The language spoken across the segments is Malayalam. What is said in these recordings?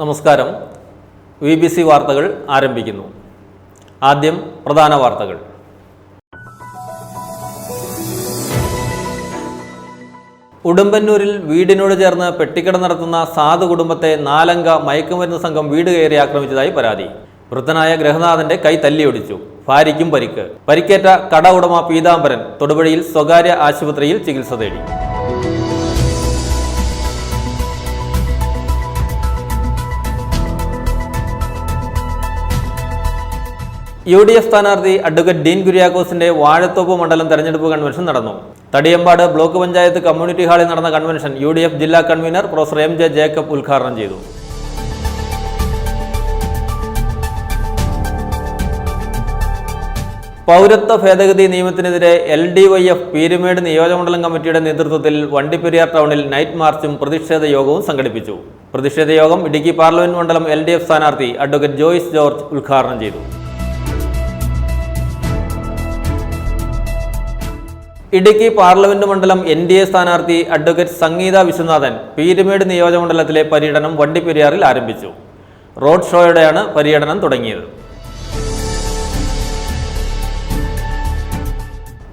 നമസ്കാരം. VBC വാർത്തകൾ ആരംഭിക്കുന്നു. ആദ്യം പ്രധാന വാർത്തകൾ. ഉടുമ്പന്നൂരിൽ വീടിനോട് ചേർന്ന് പെട്ടിക്കട നടത്തുന്ന സാധു കുടുംബത്തെ 4 അംഗ മയക്കുമരുന്ന് സംഘം വീട് കയറി ആക്രമിച്ചതായി പരാതി. വൃദ്ധനായ ഗൃഹനാഥന്റെ കൈ തല്ലിയൊടിച്ചു. ഭാര്യയ്ക്കും പരിക്ക്. പരിക്കേറ്റ കട ഉടമ പീതാംബരൻ തൊടുപുഴയിൽ സ്വകാര്യ ആശുപത്രിയിൽ ചികിത്സ തേടി. UDF സ്ഥാനാർത്ഥി അഡ്വക്കേറ്റ് ഡീൻ കുര്യാക്കോസിന്റെ വാഴത്തോപ്പ് മണ്ഡലം തെരഞ്ഞെടുപ്പ് കൺവെൻഷൻ നടന്നു. തടിയമ്പാട് ബ്ലോക്ക് പഞ്ചായത്ത് കമ്മ്യൂണിറ്റി ഹാളിൽ നടന്ന കൺവെൻഷൻ UDF ജില്ലാ കൺവീനർ പ്രൊഫസർ MJ ജേക്കബ് ഉദ്ഘാടനം ചെയ്തു. പൗരത്വ ഭേദഗതി നിയമത്തിനെതിരെ LDYF പീരുമേട് നിയോജകമണ്ഡലം കമ്മിറ്റിയുടെ നേതൃത്വത്തിൽ വണ്ടിപ്പെരിയാർ ടൗണിൽ നൈറ്റ് മാർച്ചും പ്രതിഷേധ യോഗവും സംഘടിപ്പിച്ചു. പ്രതിഷേധ യോഗം ഇടുക്കി പാർലമെന്റ് മണ്ഡലം LDF സ്ഥാനാർത്ഥി അഡ്വക്കേറ്റ് ജോയ്സ് ജോർജ് ഉദ്ഘാടനം ചെയ്തു. ഇടുക്കി പാർലമെന്റ് മണ്ഡലം NDA സ്ഥാനാർത്ഥി അഡ്വക്കേറ്റ് സംഗീത വിശ്വനാഥൻ പീരുമേട് നിയോജകമണ്ഡലത്തിലെ പര്യടനം വണ്ടിപ്പെരിയാറിൽ ആരംഭിച്ചു. റോഡ് ഷോയോടെയാണ് പര്യടനം തുടങ്ങിയത്.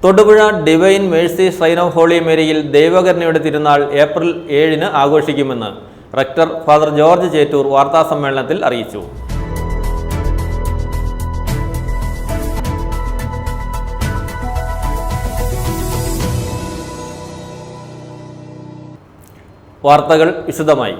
Thodupuzha divine mercy shrine of holy മേരിയിൽ ദൈവകരുണയുടെ തിരുനാൾ ഏപ്രിൽ 7 ആഘോഷിക്കുമെന്ന് റക്ടർ ഫാദർ ജോർജ് ചേറ്റൂർ വാർത്താസമ്മേളനത്തിൽ അറിയിച്ചു. വാർത്തകൾ വിശദമായി.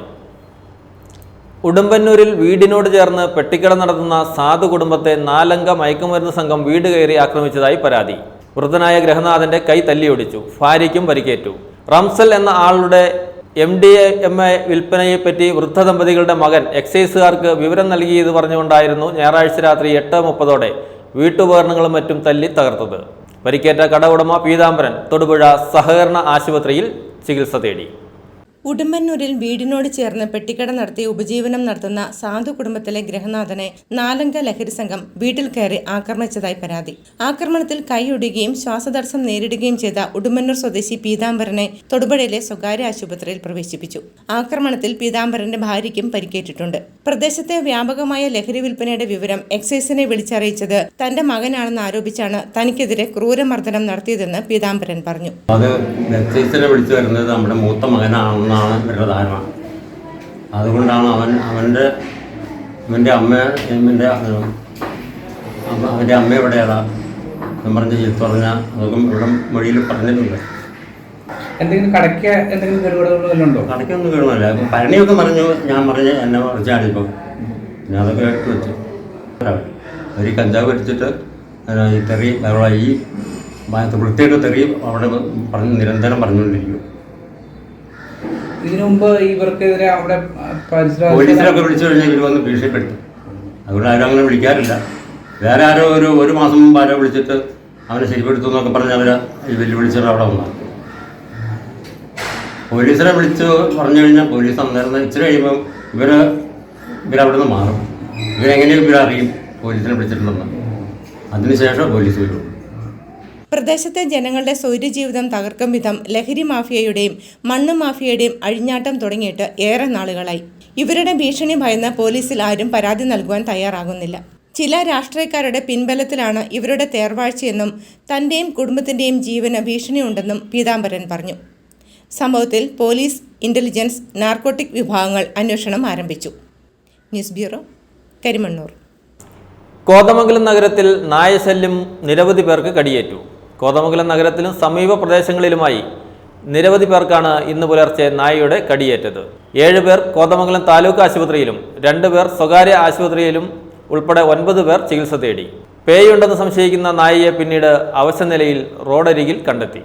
ഉടുമ്പന്നൂരിൽ വീടിനോട് ചേർന്ന് പെട്ടിക്കട നടത്തുന്ന സാധു കുടുംബത്തെ 4 അംഗ മയക്കുമരുന്ന് സംഘം വീട് കയറി ആക്രമിച്ചതായി പരാതി. വൃദ്ധനായ ഗൃഹനാഥന്റെ കൈ തല്ലിയൊടിച്ചു. ഭാര്യയ്ക്കും പരിക്കേറ്റു. റംസൽ എന്ന ആളുടെ MDMA വിൽപ്പനയെപ്പറ്റി വൃദ്ധ ദമ്പതികളുടെ മകൻ എക്സൈസുകാർക്ക് വിവരം നൽകിയത് പറഞ്ഞുകൊണ്ടായിരുന്നു ഞായറാഴ്ച രാത്രി 8:30 വീട്ടുപകരണങ്ങളും മറ്റും തല്ലി തകർത്തത്. പരിക്കേറ്റ കട ഉടമ പീതാംബരൻ തൊടുപുഴ സഹകരണ ആശുപത്രിയിൽ ചികിത്സ തേടി. ഉടുമ്പന്നൂരിൽ വീടിനോട് ചേർന്ന് പെട്ടിക്കട നടത്തി ഉപജീവനം നടത്തുന്ന സാധു കുടുംബത്തിലെ ഗൃഹനാഥനെ 4 അംഗ ലഹരി സംഘം വീട്ടിൽ കയറി ആക്രമിച്ചതായി പരാതി. ആക്രമണത്തിൽ കൈയൊടിയുകയും ശ്വാസതടസ്സം നേരിടുകയും ചെയ്ത ഉടുമ്പന്നൂർ സ്വദേശി പീതാംബരനെ തൊടുപുഴയിലെ സ്വകാര്യ ആശുപത്രിയിൽ പ്രവേശിപ്പിച്ചു. ആക്രമണത്തിൽ പീതാംബരന്റെ ഭാര്യയ്ക്കും പരിക്കേറ്റിട്ടുണ്ട്. പ്രദേശത്തെ വ്യാപകമായ ലഹരി വിൽപ്പനയുടെ വിവരം എക്സൈസിനെ വിളിച്ചറിയിച്ചത് തന്റെ മകനാണെന്ന് ആരോപിച്ചാണ് തനിക്കെതിരെ ക്രൂരമർദ്ദനം നടത്തിയതെന്ന് പീതാംബരൻ പറഞ്ഞു. അത് എക്സൈസിനെ വിളിച്ചു വരുന്നത് നമ്മുടെ മൂത്ത മകനാണെന്ന് ഇവരുടെ ധാരണ. അതുകൊണ്ടാണ് അവൻ്റെ അമ്മ എവിടെയാടാ എന്ന് പറഞ്ഞ് ചീത്ത പറഞ്ഞാൽ അതൊക്കെ ഇവിടെ മൊഴിയിൽ പറഞ്ഞിട്ടുണ്ട്. എന്തെങ്കിലും കടയ്ക്ക് എന്തെങ്കിലും കേടുപാടുകളുണ്ടോ? കടയ്ക്കൊന്നും കേടുന്നില്ല. പരണിയൊക്കെ പറഞ്ഞു. ഞാൻ പറഞ്ഞ് എന്നെ മറിച്ചാടിപ്പോൾ ഞാൻ അതൊക്കെ എടുത്ത് വെച്ചു. ഒരു കഞ്ചാവ് അടിച്ചിട്ട് ഈ തെറി ഈ വൃത്തിയൊക്കെ തെറി അവിടെ നിരന്തരം പറഞ്ഞുകൊണ്ടിരിക്കും. ഇതിനു മുമ്പ് ഇവർക്കെതിരെ അവിടെ പോലീസിലൊക്കെ വിളിച്ചു കഴിഞ്ഞാൽ ഇവർ വന്ന് ഭീഷണിപ്പെടുത്തും. അതുകൊണ്ട് ആരും അങ്ങനെ വിളിക്കാറില്ല. വേറെ ആരോ ഒരു മാസം മുമ്പ് ആരോ വിളിച്ചിട്ട് അവനെ ശരിപ്പെടുത്തും എന്നൊക്കെ പറഞ്ഞ് അവർ ഈ വെല്ലുവിളിച്ചിട്ട് അവിടെ വന്നാൽ പോലീസിനെ വിളിച്ച് പറഞ്ഞു കഴിഞ്ഞാൽ പോലീസ് അന്നേരം ഇച്ചിരി കഴിയുമ്പം ഇവരവിടെ നിന്ന് മാറും. ഇവരെങ്ങനെയും ഇവരറിയും പോലീസിനെ വിളിച്ചിട്ടുണ്ടെന്ന്. അതിനുശേഷം പോലീസ് വരും. പ്രദേശത്തെ ജനങ്ങളുടെ സ്വൈര്യജീവിതം തകർക്കും വിധം ലഹരി മാഫിയയുടെയും മണ്ണ് മാഫിയയുടെയും അഴിഞ്ഞാട്ടം തുടങ്ങിയിട്ട് ഏറെ നാളുകളായി. ഇവരുടെ ഭീഷണി ഭയന്ന് പോലീസിൽ ആരും പരാതി നൽകുവാൻ തയ്യാറാകുന്നില്ല. ചില രാഷ്ട്രീയക്കാരുടെ പിൻബലത്തിലാണ് ഇവരുടെ തേർവാഴ്ചയെന്നും തൻ്റെയും കുടുംബത്തിൻ്റെയും ജീവന് ഭീഷണിയുണ്ടെന്നും പീതാംബരൻ പറഞ്ഞു. സംഭവത്തിൽ പോലീസ്, ഇന്റലിജൻസ്, നാർക്കോട്ടിക് വിഭാഗങ്ങൾ അന്വേഷണം ആരംഭിച്ചു. News bureau, Karimannoor. കോതമംഗലം നഗരത്തിൽ നായശല്യം നിരവധി പേർക്ക് കടിയേറ്റു. കോതമംഗലം നഗരത്തിലും സമീപ പ്രദേശങ്ങളിലുമായി നിരവധി പേർക്കാണ് ഇന്ന് പുലർച്ചെ നായയുടെ കടിയേറ്റത്. 7 പേർ കോതമംഗലം താലൂക്ക് ആശുപത്രിയിലും 2 പേർ സ്വകാര്യ ആശുപത്രിയിലും ഉൾപ്പെടെ 9 പേർ ചികിത്സ തേടി. പേയുണ്ടെന്ന് സംശയിക്കുന്ന നായയെ പിന്നീട് അവശനിലയിൽ റോഡരികിൽ കണ്ടെത്തി.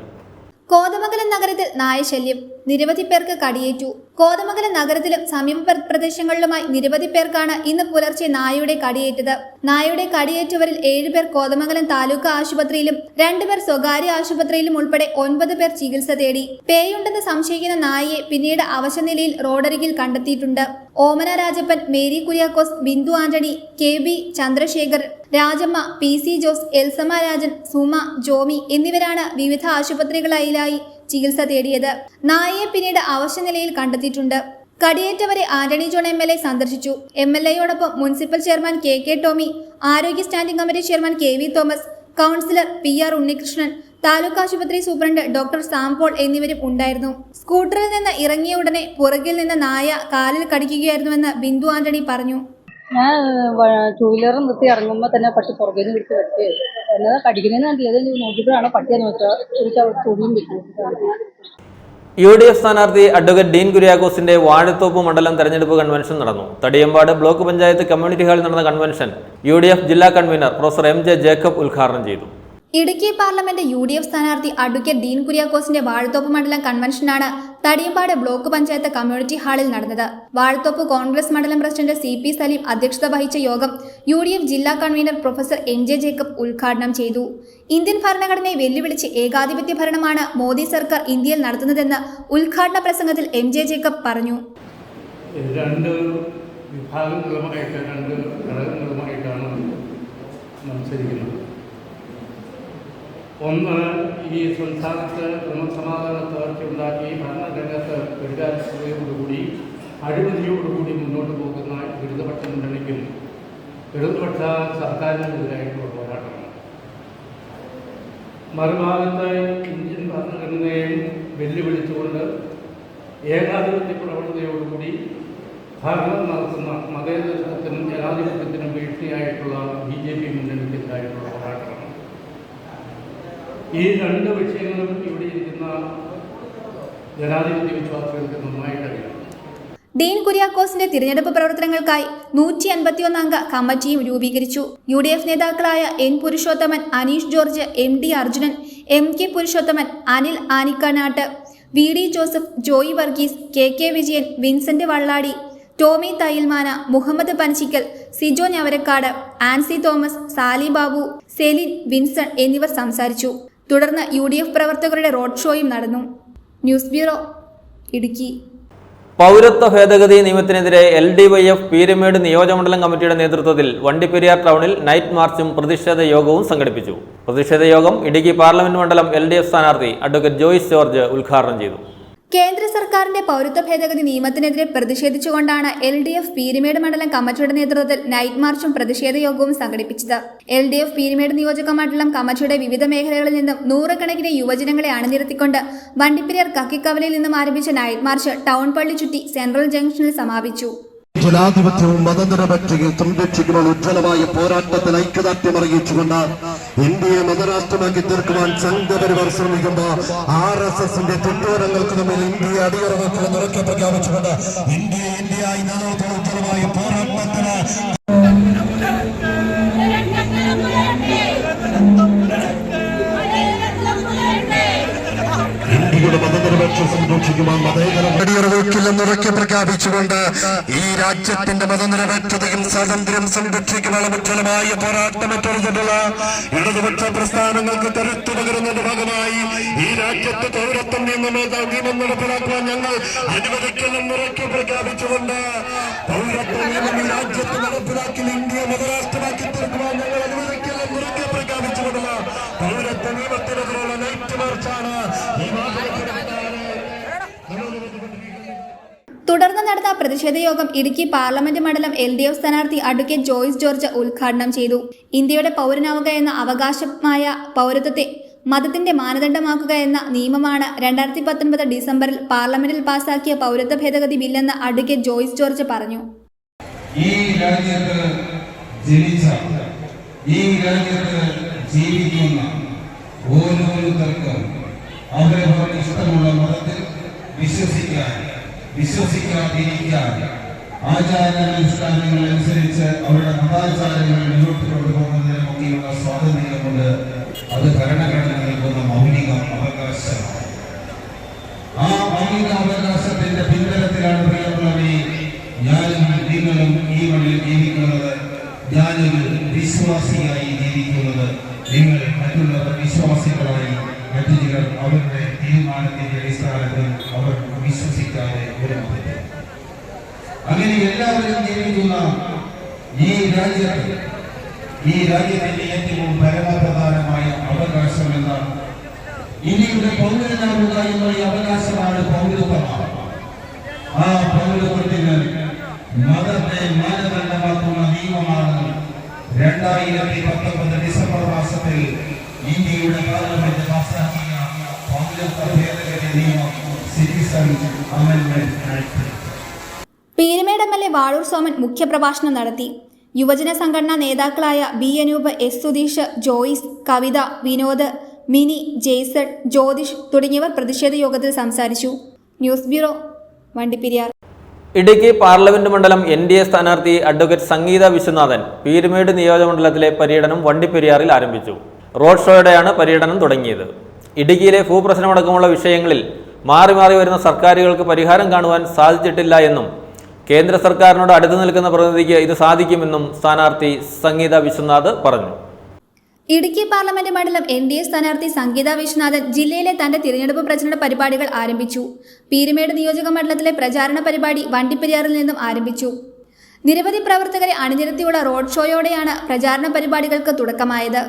കോതമംഗലം നഗരത്തിൽ നായശല്യം, നിരവധി പേർക്ക് കടിയേറ്റു. കോതമംഗലം നഗരത്തിലും സമീപ പ്രദേശങ്ങളിലുമായി നിരവധി പേർക്കാണ് ഇന്ന് പുലർച്ചെ നായയുടെ കടിയേറ്റത്. നായയുടെ കടിയേറ്റവരിൽ 7 പേർ കോതമംഗലം താലൂക്ക് ആശുപത്രിയിലും 2 പേർ സ്വകാര്യ ആശുപത്രിയിലും ഉൾപ്പെടെ 9 പേർ ചികിത്സ തേടി. പേയുണ്ടെന്ന് സംശയിക്കുന്ന നായയെ പിന്നീട് അവശനിലയിൽ റോഡരികിൽ കണ്ടെത്തിയിട്ടുണ്ട്. Omana Rajappan, Mary Kuriakose, Bindu Antony, KB Chandrasekhar, Rajamma, PC Jose, Elsamma Rajan, Suma, Jomy എന്നിവരാണ് വിവിധ ആശുപത്രികളിലായി ചികിത്സ തേടിയത്. നായയെ പിന്നീട് അവശനിലയിൽ കണ്ടെത്തിയിട്ടുണ്ട്. കടിയേറ്റവരെ ആന്റണി ജോൺ MLA സന്ദർശിച്ചു. MLAയോടൊപ്പം മുനിസിപ്പൽ ചെയർമാൻ KK ടോമി, ആരോഗ്യ standing committee chairman KV Thomas, councillor PR Unnikrishnan, taluk ആശുപത്രി സൂപ്രണ്ട് ഡോക്ടർ സാംപോൾ എന്നിവരും ഉണ്ടായിരുന്നു. സ്കൂട്ടറിൽ നിന്ന് ഇറങ്ങിയ ഉടനെ പുറകിൽ നിന്ന് നായ കാലിൽ കടിക്കുകയായിരുന്നുവെന്ന് ബിന്ദു ആന്റണി പറഞ്ഞു. ഞാൻ 2 വീലർ നിർത്തി ഇറങ്ങുമ്പോൾ തന്നെ പട്ടി പുറകിൽ നിന്ന് പിടിച്ച് കടിക്കുകയായിരുന്നു. എന്നത് കടിക്കുന്നതെന്ന് കണ്ടില്ല, നോക്കിയപ്പോഴാണ് പട്ടിയെന്ന് വെച്ചാൽ തുണിയും വെക്കുന്നത്. UDF സ്ഥാനാർത്ഥി അഡ്വക്കേറ്റ് ഡീൻ കുര്യാക്കോസിന്റെ വാഴത്തോപ്പ് മണ്ഡലം തെരഞ്ഞെടുപ്പ് കൺവെൻഷൻ നടന്നു. തടിയമ്പാട് ബ്ലോക്ക് പഞ്ചായത്ത് കമ്മ്യൂണിറ്റി ഹാളിൽ നടന്ന കൺവെൻഷൻ UDF ജില്ലാ കൺവീനർ പ്രൊഫസർ MJ ജേക്കബ് ഉദ്ഘാടനം ചെയ്തു. ഇടുക്കി പാർലമെന്റ് UDF സ്ഥാനാർത്ഥി അഡ്വക്കേറ്റ് ഡീൻ കുര്യാക്കോസിന്റെ വാഴത്തോപ്പ് മണ്ഡലം കൺവെൻഷനാണ് തടിയമ്പാട് ബ്ലോക്ക് പഞ്ചായത്ത് കമ്മ്യൂണിറ്റി ഹാളിൽ നടന്നത്. വാഴത്തോപ്പ് കോൺഗ്രസ് മണ്ഡലം പ്രസിഡന്റ് CP സലീം അധ്യക്ഷത വഹിച്ച യോഗം UDF ജില്ലാ കൺവീനർ പ്രൊഫസർ MJ ജേക്കബ് ഉദ്ഘാടനം ചെയ്തു. ഇന്ത്യൻ ഭരണഘടനയെ വെല്ലുവിളിച്ച് ഏകാധിപത്യ ഭരണമാണ് മോദി സർക്കാർ ഇന്ത്യയിൽ നടത്തുന്നതെന്ന് ഉദ്ഘാടന പ്രസംഗത്തിൽ MJ ജേക്കബ് പറഞ്ഞു. രണ്ട് വിഭാഗങ്ങളുമായിട്ട്, രണ്ട് ഘടകങ്ങളുമായിട്ടാണ് മത്സരിക്കുന്നത്. ഒന്ന്, ഈ സംസ്ഥാനത്ത് ക്രമസമാധാന തകർച്ച ഉണ്ടാക്കി ഭരണരംഗത്ത് പെരുകാശയോടുകൂടി അഴിമതിയോടുകൂടി മുന്നോട്ട് പോകുന്ന ഇടതുപക്ഷ മുന്നണിക്കും ഇടതുപക്ഷ സർക്കാരിനെതിരായിട്ടുള്ള പോരാട്ടമാണ്. മറുഭാഗത്ത് ഇന്ത്യൻ ഭരണഘടനയെയും വെല്ലുവിളിച്ചുകൊണ്ട് ഏകാധിപത്യ പ്രവണതയോടുകൂടി ഭരണം നടത്തുന്ന മതേതരത്വത്തിനും ജനാധിപത്യത്തിനും വീഴ്ചയായിട്ടുള്ള BJP മുന്നണിക്കെതിരായിട്ടുള്ള പോരാട്ടമാണ്. ഈ രണ്ട് വിഷയങ്ങളും ഇവിടെ ഇരിക്കുന്ന ജനാധിപത്യ വിശ്വാസികൾക്ക് നന്നായിട്ടറിയാം. ഡീൻ കുര്യാക്കോസിന്റെ തിരഞ്ഞെടുപ്പ് പ്രവർത്തനങ്ങൾക്കായി 151 അംഗ കമ്മിറ്റിയും രൂപീകരിച്ചു. UDF നേതാക്കളായ N Purushothaman, Aneesh George, MD Arjunan, MK Purushothaman, Anil Anikkanatt, VD Joseph, Joy Varghese, KK Vijayan, Vincent Valladi, Tommy Thayyalmana, Muhammad Panachikkal, Sijo Njavarakkad, Ancy Thomas, Sally Babu, Celine, Vinson എന്നിവർ സംസാരിച്ചു. തുടർന്ന് UDF പ്രവർത്തകരുടെ റോഡ് ഷോയും നടന്നു. News bureau, Idukki. പൗരത്വ ഭേദഗതി നിയമത്തിനെതിരെ LDYF പീരുമേട് നിയോജകമണ്ഡലം കമ്മിറ്റിയുടെ നേതൃത്വത്തിൽ വണ്ടിപ്പെരിയാർ ടൗണിൽ നൈറ്റ് മാർച്ചും പ്രതിഷേധ യോഗവും സംഘടിപ്പിച്ചു. പ്രതിഷേധ യോഗം ഇടുക്കി പാർലമെന്റ് മണ്ഡലം LDF സ്ഥാനാർത്ഥി അഡ്വക്കേറ്റ് ജോയ്സ് ജോർജ് ഉദ്ഘാടനം ചെയ്തു. കേന്ദ്ര സർക്കാരിന്റെ പൗരത്വ ഭേദഗതി നിയമത്തിനെതിരെ പ്രതിഷേധിച്ചുകൊണ്ടാണ് LDF പീരുമേട് മണ്ഡലം കമ്മിറ്റിയുടെ നേതൃത്വത്തിൽ നൈറ്റ് മാർച്ചും പ്രതിഷേധ യോഗവും സംഘടിപ്പിച്ചത്. LDF പീരുമേട് നിയോജക മണ്ഡലം കമ്മിറ്റിയുടെ വിവിധ മേഖലകളിൽ നിന്നും നൂറുകണക്കിന് യുവജനങ്ങളെ അണിനിരത്തിക്കൊണ്ട് വണ്ടിപ്പെരിയാർ കക്കിക്കവലയിൽ നിന്നും ആരംഭിച്ച നൈറ്റ് മാർച്ച് ടൗൺ പള്ളി ചുറ്റി സെൻട്രൽ ജംഗ്ഷനിൽ സമാപിച്ചു. ജനാധിപത്യവും മതനിരപേക്ഷതയും സംരക്ഷിക്കുവാൻ ഉജ്ജ്വലമായ പോരാട്ടത്തിൽ ഐക്യദാർഢ്യം അറിയിച്ചുകൊണ്ട് ഇന്ത്യയെ മതരാഷ്ട്രമാക്കി തീർക്കുവാൻ സംഘപരിവാർ ശ്രമിക്കുമ്പോൾ RSSന്റെ ചുറ്റോരങ്ങൾക്ക് തമ്മിൽ ഇന്ത്യയെ അടിയറവെക്കുമെന്ന് ഉറക്കെ പ്രഖ്യാപിച്ചുകൊണ്ട് ഇന്ത്യയായി നിലനിർത്തുന്ന ഉജ്ജ്വലമായ പോരാട്ടത്തിന് ഇന്ത്യയുടെ മതനിരപേക്ഷ സംരക്ഷിക്കുവാൻ അടിയറവെക്കില്ലെന്നുറക്കെ പ്രഖ്യാപിച്ചുകൊണ്ട് ഈ രാജ്യത്തിന്റെ മതനിരപേക്ഷതയും സ്വാതന്ത്ര്യം സംരക്ഷിക്കുവാൻ ഉജ്ജ്വലമായ പോരാട്ടമേറ്റെടുത്തിട്ടുള്ള ഇടതുപക്ഷ പ്രസ്ഥാനങ്ങൾക്ക് കരുത്തു പകരുന്നതിന്റെ ഭാഗമായി ഈ രാജ്യത്ത് പൗരത്വം നിയമം നടപ്പിലാക്കുവാൻ ഞങ്ങൾ അനുവദിക്കില്ലെന്നുറക്കെ പ്രഖ്യാപിച്ചുകൊണ്ട് പൗരത്വ നിയമം ഈ രാജ്യത്ത് നടപ്പിലാക്കി ഇന്ത്യയെ മതരാഷ്ട്രമാക്കി തീർക്കുവാൻ ഞങ്ങൾ അനുവദിക്കില്ലെന്നുറക്കെ പ്രഖ്യാപിച്ചുകൊണ്ടുള്ള പൗരത്വ നിയമത്തിനെതിരെയുള്ള നൈറ്റ് മാർച്ചാണ് ഈ തുടർന്ന് നടന്ന പ്രതിഷേധ യോഗം ഇടുക്കി പാർലമെന്റ് മണ്ഡലം LDF സ്ഥാനാർത്ഥി അഡ്വക്കേറ്റ് ജോയ്സ് ജോർജ് ഉദ്ഘാടനം ചെയ്തു. ഇന്ത്യയുടെ പൗരനാവുക എന്ന അവകാശമായ പൗരത്വത്തെ മതത്തിന്റെ മാനദണ്ഡമാക്കുക എന്ന നിയമമാണ് 2019 ഡിസംബറിൽ പാർലമെന്റിൽ പാസാക്കിയ പൗരത്വ ഭേദഗതി ബില്ലെന്ന് അഡ്വക്കേറ്റ് ജോയ്സ് ജോർജ് പറഞ്ഞു. ഈ രാജ്യത്ത് ജനിച്ച, ഈ രാജ്യത്ത് ജീവിക്കുന്ന ഓരോരുത്തർക്കും അവരവർക്ക് ഇഷ്ടമുള്ള മതത്തിൽ വിശ്വസിക്കാതിരിക്കാൻ ആചാരാനുഷ്ഠാനങ്ങൾ അനുസരിച്ച് അവരുടെ മതാചാരങ്ങൾ മുന്നോട്ട് കൊണ്ടുപോകുന്നതിനുമൊക്കെയുള്ള സ്വാതന്ത്ര്യമുണ്ട്. അത് ഭരണഘടന നൽകുന്ന മൗലിക അവകാശമാണ്. ആ മൗലിക അവകാശത്തിന്റെ പിൻബലത്തിലാണ് പ്രിയമുള്ളവരെ ഞാനും നിങ്ങളും ഈ മണ്ണിൽ ജീവിക്കുന്നത്. ഞാനൊരു വിശ്വാസിയായി ജീവിക്കുന്നത്. നിങ്ങൾ മറ്റുള്ളവർ വിശ്വാസികളായി, മറ്റു ചിലർ അവരുടെ തീരുമാനത്തിന്റെ അടിസ്ഥാനത്തിൽ അവർ വിശ്വസിക്കാതെ വരുന്നത്. അങ്ങനെ എല്ലാവരും ജീവിക്കുന്ന ഈ രാജ്യത്തിന്റെ ഏറ്റവും പരമപ്രധാനമായ അവകാശം എന്താണ്? ഇന്ത്യയുടെ പൗരനാവുക എന്നുള്ള അവകാശമാണ് പൗരത്വമാണ്. ആ പൗരത്വ 2019 ഡിസംബർ മാസത്തിൽ ഇന്ത്യയുടെ പാർലമെന്റ് പാസാക്കിയ പൗരത്വ ഭേദഗതി നിയമം citizen amendment act. Peermade MLA Vazhoor Soman മുഖ്യപ്രഭാഷണം നടത്തി. യുവജന സംഘടനാ നേതാക്കളായ B Anoop, S Sudheesh, Joyce, Kavitha, Vinod, Mini, Jaison, Jyothish തുടങ്ങിയവർ പ്രതിഷേധ യോഗത്തിൽ സംസാരിച്ചു. News bureau, Vandiperiyar. Idukki parliament മണ്ഡലം NDA സ്ഥാനാർത്ഥി അഡ്വക്കേറ്റ് സംഗീത വിശ്വനാഥൻ പീരുമേട് നിയോജകമണ്ഡലത്തിലെ പര്യടനം വണ്ടിപ്പെരിയാറിൽ ആരംഭിച്ചു. റോഡ് ഷോയോടെയാണ് പര്യടനം തുടങ്ങിയത്. ഇടുക്കിയിലെ ഭൂപ്രശ്നമടക്കമുള്ള വിഷയങ്ങളിൽ മാറി മാറി വരുന്ന സർക്കാരുകൾക്ക് പരിഹാരം കാണുവാൻ സാധിച്ചിട്ടില്ല എന്നും കേന്ദ്ര സർക്കാരിനോട് അടുത്തു നിൽക്കുന്ന പ്രതിനിധിക്ക് ഇത് സാധിക്കുമെന്നും സ്ഥാനാർത്ഥി സംഗീത വിശ്വനാഥ് പറഞ്ഞു. ഇടുക്കി പാർലമെന്റ് മണ്ഡലം NDA സ്ഥാനാർത്ഥി സംഗീത വിശ്വനാഥൻ ജില്ലയിലെ തന്റെ തിരഞ്ഞെടുപ്പ് പ്രചരണ പരിപാടികൾ ആരംഭിച്ചു. പീരുമേട് നിയോജക മണ്ഡലത്തിലെ പ്രചാരണ പരിപാടി വണ്ടിപ്പെരിയാറിൽ നിന്നും ആരംഭിച്ചു. നിരവധി പ്രവർത്തകരെ അണിനിരത്തിയുള്ള റോഡ് ഷോയോടെയാണ് പ്രചാരണ പരിപാടികൾക്ക് തുടക്കമായത്.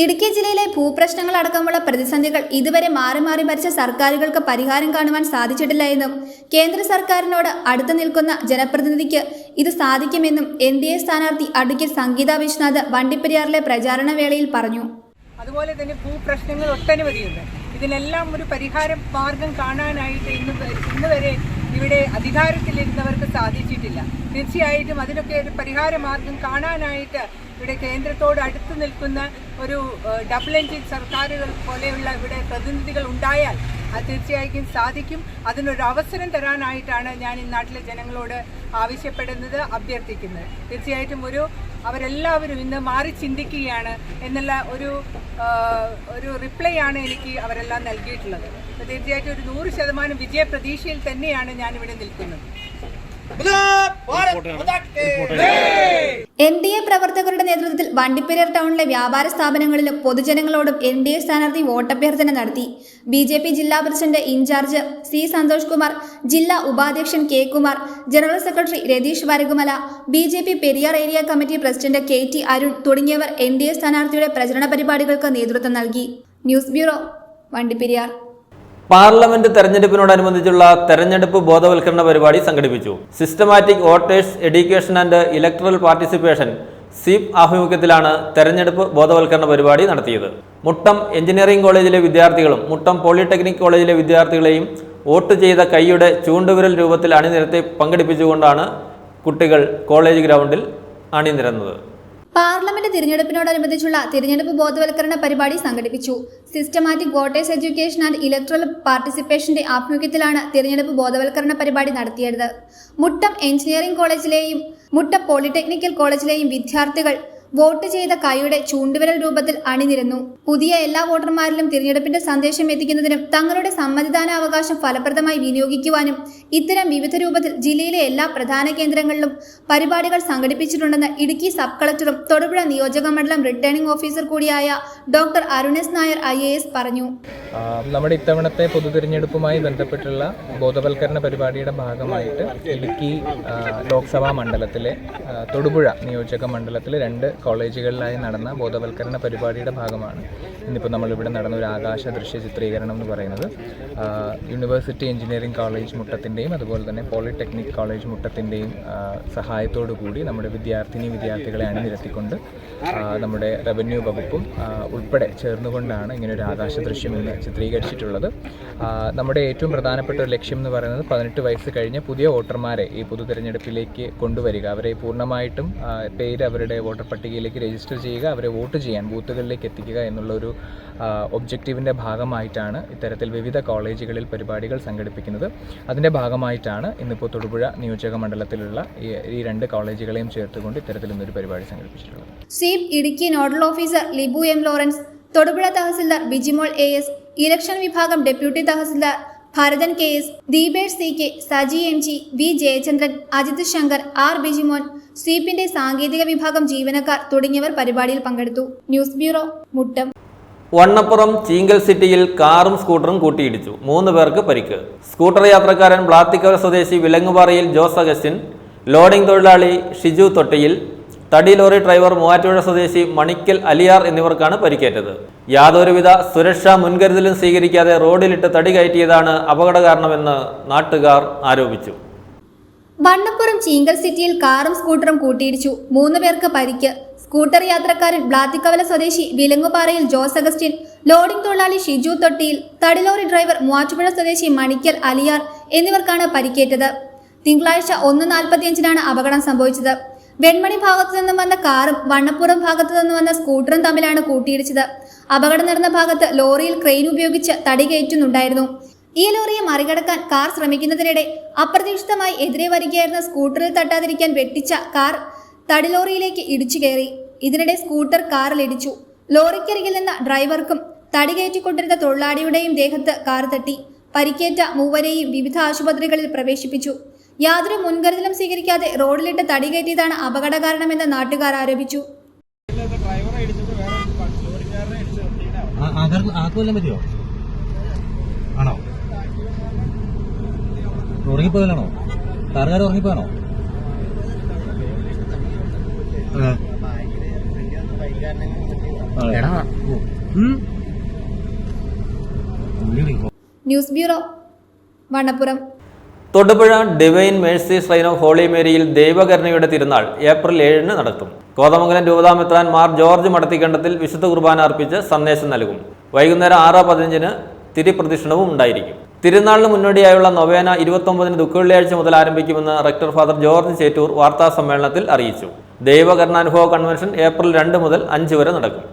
ഇടുക്കി ജില്ലയിലെ ഭൂപ്രശ്നങ്ങൾ അടക്കമുള്ള പ്രതിസന്ധികൾ ഇതുവരെ മാറി മാറി ഭരിച്ച സർക്കാരുകൾക്ക് പരിഹാരം കാണുവാൻ സാധിച്ചിട്ടില്ല എന്നും കേന്ദ്ര സർക്കാരിനോട് അടുത്തു നിൽക്കുന്ന ജനപ്രതിനിധിക്ക് ഇത് സാധിക്കുമെന്നും NDA സ്ഥാനാർത്ഥി അഡ്വക്കേറ്റ് സംഗീത വിശ്വനാഥ് വണ്ടിപ്പെരിയാറിലെ പ്രചാരണ വേളയിൽ പറഞ്ഞു. അതുപോലെ തന്നെ ഭൂപ്രശ്നങ്ങൾ ഒട്ടനവധിയുണ്ട്. ഇതിനെല്ലാം ഒരു പരിഹാര മാർഗം കാണാനായിട്ട് ഇന്ന് വരെ ഇവിടെ അധികാരത്തിലിരുന്നവർക്ക് സാധിച്ചിട്ടില്ല. തീർച്ചയായിട്ടും അതിനൊക്കെ ഒരു പരിഹാര മാർഗം കാണാനായിട്ട് ഇവിടെ കേന്ദ്രത്തോട് അടുത്ത് നിൽക്കുന്ന ഒരു ഡബിൾ എഞ്ചിൻ സർക്കാരുകൾ പോലെയുള്ള ഇവിടെ പ്രതിനിധികൾ ഉണ്ടായാൽ അത് തീർച്ചയായും സാധിക്കും. അതിനൊരു അവസരം തരാനായിട്ടാണ് ഞാൻ ഈ നാട്ടിലെ ജനങ്ങളോട് ആവശ്യപ്പെടുന്നത്, അഭ്യർത്ഥിക്കുന്നത്. തീർച്ചയായിട്ടും അവരെല്ലാവരും ഇന്ന് മാറി ചിന്തിക്കുകയാണ് എന്നുള്ള ഒരു റിപ്ലൈ ആണ് എനിക്ക് അവരെല്ലാം നൽകിയിട്ടുള്ളത്. തീർച്ചയായിട്ടും ഒരു 100% വിജയപ്രതീക്ഷയിൽ തന്നെയാണ് ഞാനിവിടെ നിൽക്കുന്നത്. NDA പ്രവർത്തകരുടെ നേതൃത്വത്തിൽ വണ്ടിപ്പെരിയാർ ടൗണിലെ വ്യാപാര സ്ഥാപനങ്ങളിലും പൊതുജനങ്ങളോടും NDA സ്ഥാനാർത്ഥി വോട്ടഭ്യർത്ഥന നടത്തി. BJP ജില്ലാ president in charge C Santhosh Kumar, ജില്ലാ ഉപാധ്യക്ഷൻ K Kumar, general secretary Ratheesh Varakumala, BJP Periyar area committee president KT Arun തുടങ്ങിയവർ NDA സ്ഥാനാർത്ഥിയുടെ പ്രചരണ പരിപാടികൾക്ക് നേതൃത്വം നൽകി. News bureau, Vandiperiyar. പാർലമെന്റ് തെരഞ്ഞെടുപ്പിനോടനുബന്ധിച്ചുള്ള തെരഞ്ഞെടുപ്പ് ബോധവൽക്കരണ പരിപാടി സംഘടിപ്പിച്ചു. Systematic voters education and electoral participation SEEP ആഭിമുഖ്യത്തിലാണ് തെരഞ്ഞെടുപ്പ് ബോധവൽക്കരണ പരിപാടി നടത്തിയത്. മുട്ടം എഞ്ചിനീയറിംഗ് കോളേജിലെ വിദ്യാർത്ഥികളും മുട്ടം പോളിടെക്നിക് കോളേജിലെ വിദ്യാർത്ഥികളെയും വോട്ട് ചെയ്ത കൈയുടെ ചൂണ്ടുവിരൽ രൂപത്തിൽ അണിനിരത്തി പങ്കെടുപ്പിച്ചുകൊണ്ടാണ് കുട്ടികൾ കോളേജ് ഗ്രൗണ്ടിൽ അണിനിരന്നത്. പാർലമെന്റ് തിരഞ്ഞെടുപ്പിനോടനുബന്ധിച്ചുള്ള തിരഞ്ഞെടുപ്പ് ബോധവൽക്കരണ പരിപാടി സംഘടിപ്പിച്ചു. Systematic voters education and electoral പാർട്ടിസിപ്പേഷന്റെ ആഭിമുഖ്യത്തിലാണ് തിരഞ്ഞെടുപ്പ് ബോധവൽക്കരണ പരിപാടി നടത്തിയത്. മുട്ടം എഞ്ചിനീയറിംഗ് കോളേജിലെയും മുട്ടം പോളിടെക്നിക്കൽ കോളേജിലെയും വിദ്യാർത്ഥികൾ വോട്ട് ചെയ്ത കൈയുടെ ചൂണ്ടുവിരൽ രൂപത്തിൽ അണിനിരന്നു. പുതിയ എല്ലാ വോട്ടർമാരിലും തിരഞ്ഞെടുപ്പിന്റെ സന്ദേശം എത്തിക്കുന്നതിനും തങ്ങളുടെ സമ്മതിദാനാവകാശം ഫലപ്രദമായി വിനിയോഗിക്കുവാനും ഇത്തരം വിവിധ രൂപത്തിൽ ജില്ലയിലെ എല്ലാ പ്രധാന കേന്ദ്രങ്ങളിലും പരിപാടികൾ സംഘടിപ്പിച്ചിട്ടുണ്ടെന്ന് ഇടുക്കി സബ് കളക്ടറും തൊടുപുഴ നിയോജക മണ്ഡലം റിട്ടേണിംഗ് ഓഫീസർ കൂടിയായ ഡോക്ടർ അരുണേസ് നായർ IAS പറഞ്ഞു. നമ്മുടെ ഇത്തവണത്തെ പൊതുതിരഞ്ഞെടുപ്പുമായി ബന്ധപ്പെട്ടുള്ള ബോധവൽക്കരണ പരിപാടിയുടെ ഭാഗമായിട്ട് ഇടുക്കി ലോക്സഭാ മണ്ഡലത്തിലെ തൊടുപുഴ നിയോജക മണ്ഡലത്തിലെ 2 കോളേജുകളിലായി നടന്ന ബോധവൽക്കരണ പരിപാടിയുടെ ഭാഗമാണ് ഇന്നിപ്പോൾ നമ്മളിവിടെ നടന്ന ഒരു ആകാശ ദൃശ്യ ചിത്രീകരണം എന്ന് പറയുന്നത്. യൂണിവേഴ്സിറ്റി എഞ്ചിനീയറിംഗ് കോളേജ് മുട്ടത്തിൻ്റെയും അതുപോലെ തന്നെ പോളിടെക്നിക് കോളേജ് മുട്ടത്തിൻ്റെയും സഹായത്തോടു കൂടി നമ്മുടെ വിദ്യാർത്ഥികളെ അണിനിരത്തിക്കൊണ്ട് നമ്മുടെ റവന്യൂ വകുപ്പും ഉൾപ്പെടെ ചേർന്നുകൊണ്ടാണ് ഇങ്ങനെ ഒരു ആകാശ ദൃശ്യം ഇന്ന് ചിത്രീകരിച്ചിട്ടുള്ളത്. നമ്മുടെ ഏറ്റവും പ്രധാനപ്പെട്ട ഒരു ലക്ഷ്യം എന്ന് പറയുന്നത് 18 വയസ്സ് കഴിഞ്ഞ പുതിയ വോട്ടർമാരെ ഈ പൊതു തിരഞ്ഞെടുപ്പിലേക്ക് കൊണ്ടുവരിക, അവരെ പൂർണ്ണമായിട്ടും പേര് അവരുടെ വോട്ടർ പട്ടിക പട്ടികയിലേക്ക് രജിസ്റ്റർ ചെയ്യുക, അവരെ വോട്ട് ചെയ്യാൻ ബൂത്തുകളിലേക്ക് എത്തിക്കുക എന്നുള്ളൊരു ഒബ്ജക്റ്റീവിൻ്റെ ഭാഗമായിട്ടാണ് ഇത്തരത്തിൽ വിവിധ കോളേജുകളിൽ പരിപാടികൾ സംഘടിപ്പിക്കുന്നത്. അതിൻ്റെ ഭാഗമായിട്ടാണ് ഇന്നിപ്പോൾ തൊടുപുഴ നിയോജക മണ്ഡലത്തിലുള്ള ഈ 2 കോളേജുകളെയും ചേർത്തുകൊണ്ട് ഇത്തരത്തിൽ ഇന്നൊരു പരിപാടി സംഘടിപ്പിച്ചിട്ടുള്ളത്. SVEEP Idukki nodal officer Libu M Lawrence, Thodupuzha tahsildar Bijimol AS, election വിഭാഗം deputy tahsildar Bharathan KS, Deepesh CK, Saji MG, V Jayachandran, Ajith Shankar, R Bijimon, സ്വീപിന്റെ സാങ്കേതിക വിഭാഗം ജീവനക്കാർ തുടങ്ങിയവർ പരിപാടിയിൽ പങ്കെടുത്തു. News bureau, Muttom. വണ്ണപ്പുറം ചീങ്കൽ സിറ്റിയിൽ കാറും സ്കൂട്ടറും കൂട്ടിയിടിച്ചു. 3 പേർക്ക് പരിക്ക്. സ്കൂട്ടർ യാത്രക്കാരൻ ബ്ലാത്തിക്കവര സ്വദേശി വിലങ്ങുപാറയിൽ ജോസ് അഗസ്റ്റിൻ, ലോഡിംഗ് തൊഴിലാളി ഷിജു തൊട്ടിയിൽ, തടി ലോറി ഡ്രൈവർ മൂവാറ്റുപുഴ സ്വദേശി മണിക്കൽ അലിയാർ എന്നിവർക്കാണ് പരിക്കേറ്റത്. യാതൊരുവിധ സുരക്ഷാ മുൻകരുതലും സ്വീകരിക്കാതെ റോഡിലിട്ട് തടി കയറ്റിയതാണ് അപകട കാരണമെന്ന് നാട്ടുകാർ ആരോപിച്ചു. വണ്ണപ്പുറം ചീങ്കൽ സിറ്റിയിൽ കാറും സ്കൂട്ടറും കൂട്ടിയിടിച്ചു. 3 പേർക്ക് പരിക്ക്. സ്കൂട്ടർ യാത്രക്കാരൻ ബ്ലാത്തിക്കവല സ്വദേശി വിലങ്ങുപാറയിൽ ജോസ് അഗസ്റ്റിൻ, ലോഡിംഗ് തൊഴിലാളി ഷിജു തൊട്ടിയിൽ, തടി ലോറി ഡ്രൈവർ മൂവാറ്റുപുഴ സ്വദേശി മണിക്കൽ അലിയാർ എന്നിവർക്കാണ് പരിക്കേറ്റത്. തിങ്കളാഴ്ച 1:45 അപകടം സംഭവിച്ചത്. വെൺമണി ഭാഗത്തു നിന്നും വന്ന കാറും വണ്ണപ്പുറം ഭാഗത്തു നിന്നും വന്ന സ്കൂട്ടറും തമ്മിലാണ് കൂട്ടിയിടിച്ചത്. അപകടം നടന്ന ഭാഗത്ത് ലോറിയിൽ ക്രെയിൻ ഉപയോഗിച്ച് തടി കയറ്റുന്നുണ്ടായിരുന്നു. ഈ ലോറിയെ മറികടക്കാൻ കാർ ശ്രമിക്കുന്നതിനിടെ അപ്രതീക്ഷിതമായി എതിരെ വരികയായിരുന്ന സ്കൂട്ടറിൽ തട്ടാതിരിക്കാൻ വെട്ടിച്ച കാർ തടി ലോറിയിലേക്ക് ഇടിച്ചു കയറി. ഇതിനിടെ സ്കൂട്ടർ കാറിൽ ഇടിച്ചു. ലോറിക്കരികിൽ നിന്ന ഡ്രൈവർക്കും തടി കയറ്റിക്കൊണ്ടിരുന്ന തൊഴിലാളിയുടെയും ദേഹത്ത് കാർ തട്ടി. പരിക്കേറ്റ 3 വിവിധ ആശുപത്രികളിൽ പ്രവേശിപ്പിച്ചു. യാതൊരു മുൻകരുതലും സ്വീകരിക്കാതെ റോഡിലിട്ട് തടി കയറ്റിയതാണ് അപകട കാരണമെന്ന് നാട്ടുകാർ ആരോപിച്ചു. ഉറങ്ങിപ്പോയാണോ? കാറുകാർ ഉറങ്ങിപ്പോയാണോ? News bureau, Vannappuram. Thodupuzha divine mercy shrine of holy മേരിയിൽ ദൈവകരുണയുടെ തിരുനാൾ ഏപ്രിൽ 7 നടത്തും. കോതമംഗലം രൂപതാമെത്രാൻ മാർ ജോർജ് മടത്തിക്കണ്ടത്തിൽ വിശുദ്ധ കുർബാന അർപ്പിച്ച് സന്ദേശം നൽകും. വൈകുന്നേരം 6:15 തിരിപ്രദക്ഷിണവും ഉണ്ടായിരിക്കും. തിരുനാളിന് മുന്നോടിയായുള്ള നൊവേന 29 ദുഃഖവെള്ളിയാഴ്ച മുതൽ ആരംഭിക്കുമെന്ന് റെക്ടർ ഫാദർ ജോർജ് ചേറ്റൂർ വാർത്താ സമ്മേളനത്തിൽ അറിയിച്ചു. ദൈവകരുണാനുഭവ കൺവെൻഷൻ ഏപ്രിൽ 2 മുതൽ 5 വരെ നടക്കും.